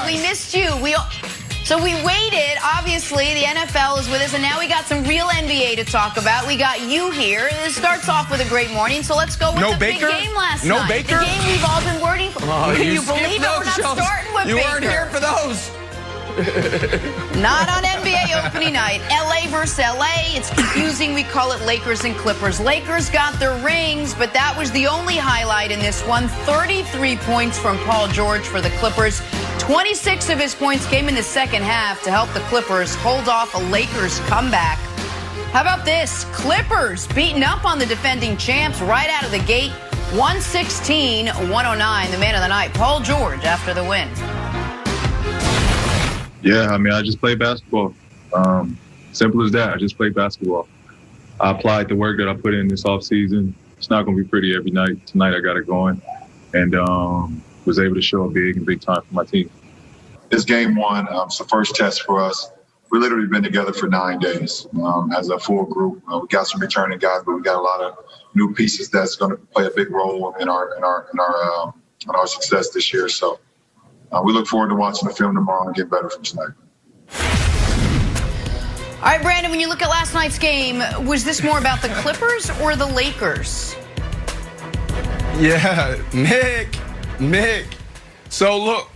We missed you. So we waited. Obviously, the NFL is with us, and now we got some real NBA to talk about. We got you here. It starts off with a great morning, so let's go with the big game last night. No Baker? The game we've all been waiting for. Oh, Can you believe it? We're not starting with Baker. You weren't here for those. Not on NBA opening night. LA versus LA. It's confusing. We call it Lakers and Clippers. Lakers got their rings, but that was the only highlight in this one. 33 points from Paul George for the Clippers. 26 of his points came in the second half to help the Clippers hold off a Lakers comeback. How about this? Clippers beating up on the defending champs right out of the gate. 116-109. The man of the night, Paul George, after the win. Yeah, I mean, I just play basketball. Simple as that. I just play basketball. I applied the work that I put in this offseason. It's not going to be pretty every night. Tonight I got it going and was able to show a big time for my team. This game one, it's the first test for us. We've literally been together for 9 days as a full group. We got some returning guys, but we got a lot of new pieces that's going to play a big role in our success this year. So we look forward to watching the film tomorrow and get better from tonight. All right, Brandon, when you look at last night's game, was this more about the Clippers or the Lakers? Yeah, Nick. So look,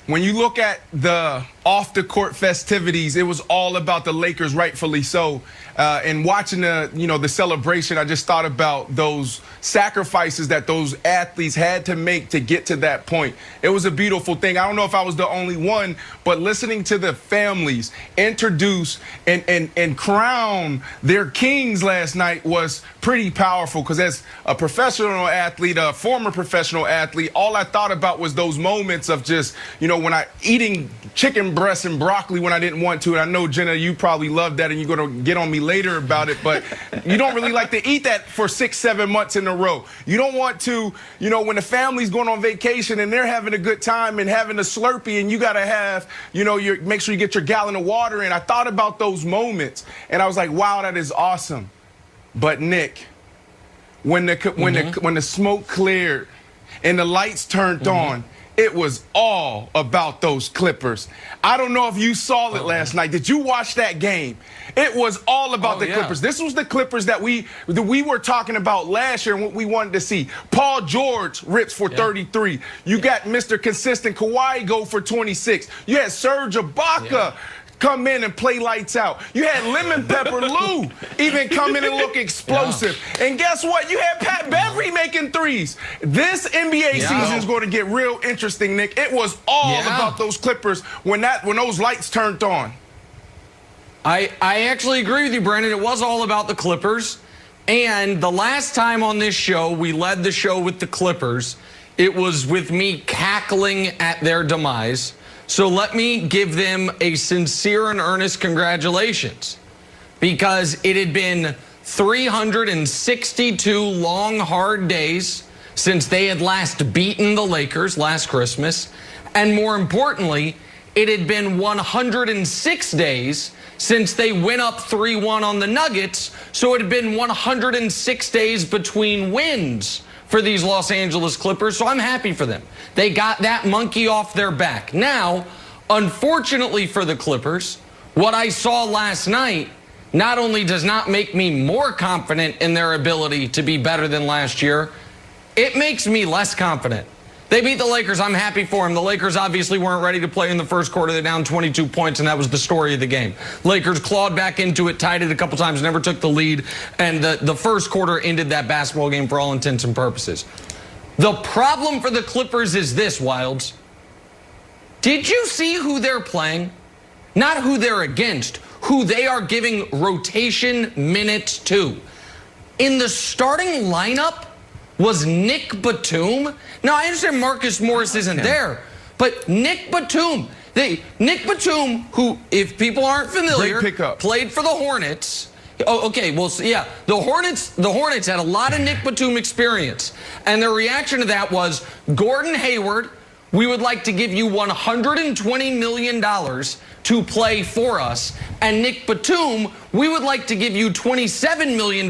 when you look at the off-the-court festivities, it was all about the Lakers, rightfully so. And watching the celebration, I just thought about those sacrifices that those athletes had to make to get to that point. It was a beautiful thing. I don't know if I was the only one, but listening to the families introduce and crown their kings last night was pretty powerful, because as a professional athlete, a former professional athlete, all I thought about was those moments of just, when I eating chicken breast and broccoli when I didn't want to. And I know, Jenna, you probably love that, and you're going to get on me later about it, but you don't really like to eat that for 6-7 months in a row. You don't want to, when the family's going on vacation and they're having a good time and having a Slurpee, and you got to have, make sure you get your gallon of water in. I thought about those moments, and I was like, wow, that is awesome. But Nick, when the smoke cleared and the lights turned on, it was all about those Clippers. I don't know if you saw it last night. Did you watch that game? It was all about the Clippers. This was the Clippers that we were talking about last year and what we wanted to see. Paul George rips for 33. You got Mr. Consistent Kawhi go for 26. You had Serge Ibaka come in and play lights out. You had Lemon Pepper Lou even come in and look explosive. And guess what? You had Pat Beverly making threes. This NBA season is going to get real interesting, Nick. It was all about those Clippers when those lights turned on. I actually agree with you, Brandon. It was all about the Clippers. And the last time on this show, we led the show with the Clippers. It was with me cackling at their demise. So let me give them a sincere and earnest congratulations, because it had been 362 long, hard days since they had last beaten the Lakers last Christmas. And more importantly, it had been 106 days since they went up 3-1 on the Nuggets. So it had been 106 days between wins for these Los Angeles Clippers, so I'm happy for them. They got that monkey off their back. Now, unfortunately for the Clippers, what I saw last night not only does not make me more confident in their ability to be better than last year, it makes me less confident. They beat the Lakers. I'm happy for them. The Lakers obviously weren't ready to play in the first quarter. They're down 22 points, and that was the story of the game. Lakers clawed back into it, tied it a couple times, never took the lead, and the first quarter ended that basketball game for all intents and purposes. The problem for the Clippers is this, Wilds. Did you see who they're playing? Not who they're against, who they are giving rotation minutes to. In the starting lineup was Nick Batum. Now, I understand Marcus Morris isn't there, but Nick Batum, who, if people aren't familiar, played for the Hornets. Oh, okay, well, yeah, the Hornets had a lot of Nick Batum experience, and their reaction to that was Gordon Hayward we would like to give you $120 million to play for us. And Nick Batum, we would like to give you $27 million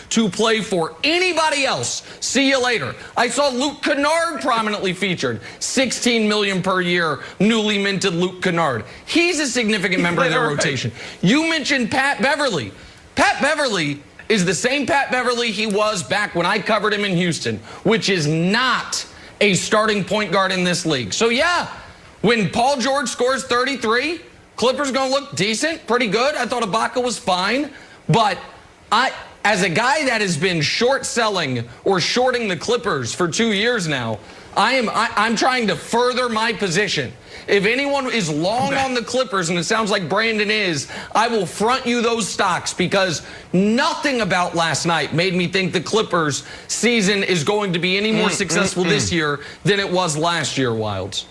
to play for anybody else. See you later. I saw Luke Kennard prominently featured. $16 million per year, newly minted Luke Kennard. He's a significant member of their rotation. You mentioned Pat Beverly. Pat Beverly is the same Pat Beverly he was back when I covered him in Houston, which is not a starting point guard in this league. So yeah, when Paul George scores 33, Clippers gonna look decent, pretty good. I thought Ibaka was fine, but as a guy that has been short selling or shorting the Clippers for 2 years now, I'm trying to further my position. If anyone is long on the Clippers, and it sounds like Brandon is, I will front you those stocks, because nothing about last night made me think the Clippers season is going to be any more successful this year than it was last year, Wilds.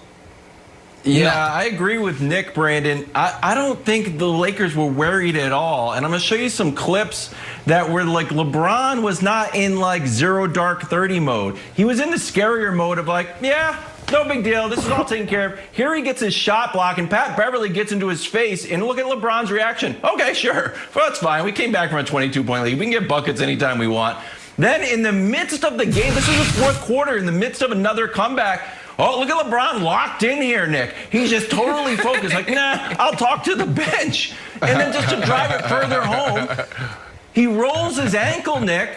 Yeah, I agree with Nick, Brandon. I don't think the Lakers were worried at all. And I'm going to show you some clips that were like LeBron was not in like zero dark 30 mode. He was in the scarier mode of like, yeah, no big deal. This is all taken care of. Here he gets his shot block, and Pat Beverly gets into his face, and look at LeBron's reaction. Okay, sure. Well, that's fine. We came back from a 22-point lead. We can get buckets anytime we want. Then in the midst of the game, this is the fourth quarter, in the midst of another comeback, oh, look at LeBron locked in here, Nick. He's just totally focused. Like, nah, I'll talk to the bench. And then just to drive it further home, he rolls his ankle, Nick.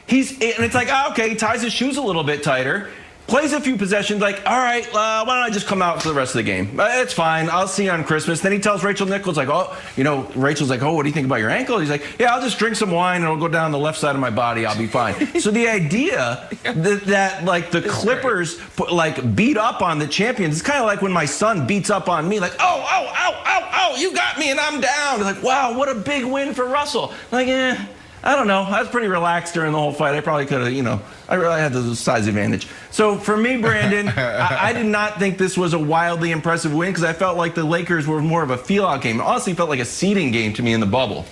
And it's like, okay, he ties his shoes a little bit tighter. Plays a few possessions, like, all right, why don't I just come out for the rest of the game? It's fine. I'll see you on Christmas. Then he tells Rachel Nichols, like, oh, Rachel's like, oh, what do you think about your ankle? He's like, yeah, I'll just drink some wine and it'll go down the left side of my body. I'll be fine. So the idea that like, the Clippers, beat up on the champions, it's kind of like when my son beats up on me, like, oh, you got me and I'm down. Like, wow, what a big win for Russell. Like, I don't know. I was pretty relaxed during the whole fight. I probably could have, I really had the size advantage. So for me, Brandon, I did not think this was a wildly impressive win, because I felt like the Lakers were more of a feel-out game. It honestly felt like a seeding game to me in the bubble.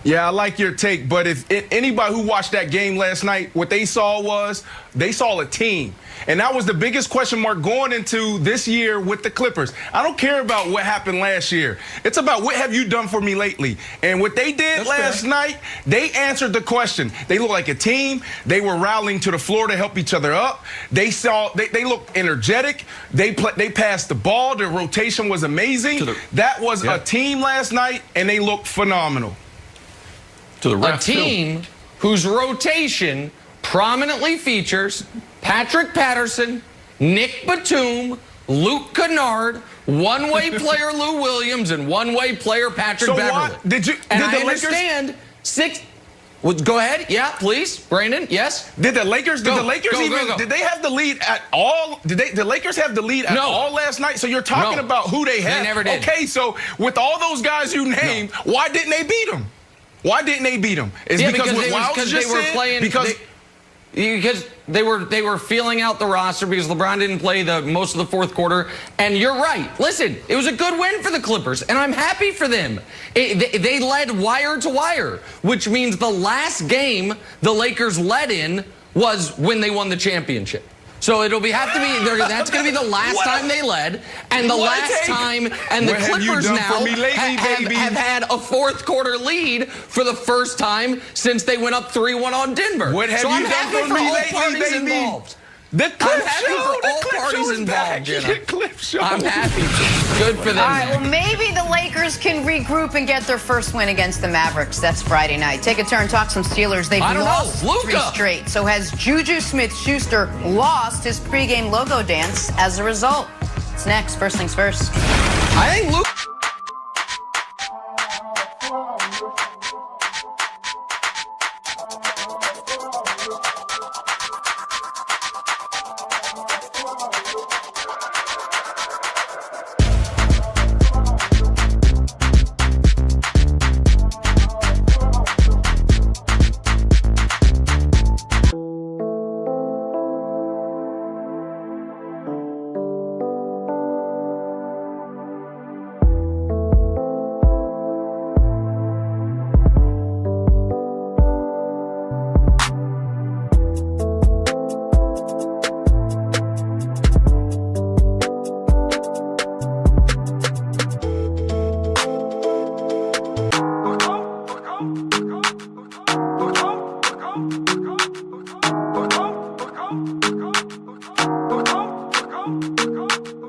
Yeah, I like your take, but if anybody who watched that game last night, what they saw was they saw a team. And that was the biggest question mark going into this year with the Clippers. I don't care about what happened last year. It's about what have you done for me lately. And what they did last night, they answered the question. They looked like a team. They were rallying to the floor to help each other up. They looked energetic. They passed the ball. Their rotation was amazing. That was a team last night, and they looked phenomenal. A team whose rotation prominently features Patrick Patterson, Nick Batum, Luke Kennard, one-way player Lou Williams, and one-way player Patrick Beverly. I understand go ahead. Yeah, please. Brandon, yes? Did the Lakers did they have the lead at all? Did the Lakers have the lead at all last night? So you're talking about who they had. They never did. Okay, so with all those guys you named, why didn't they beat them? Why didn't they beat them? It's because they were feeling out the roster, because LeBron didn't play most of the fourth quarter. And you're right. Listen, it was a good win for the Clippers, and I'm happy for them. They led wire to wire, which means the last game the Lakers led in was when they won the championship. So that's going to be the last time they led, and the last time, and the Clippers now have had a fourth quarter lead for the first time since they went up 3-1 on Denver. What have you done for me lately, baby? Involved. The Clip I'm happy Show. for all parties involved, Jenna. Clip Show. I'm happy. Good for them. All right, well, maybe the Lakers can regroup and get their first win against the Mavericks. That's Friday night. Take a turn, talk some Steelers. They've lost 3 straight. So has Juju Smith-Schuster lost his pregame logo dance as a result? It's next. First things first. I think Luke... go.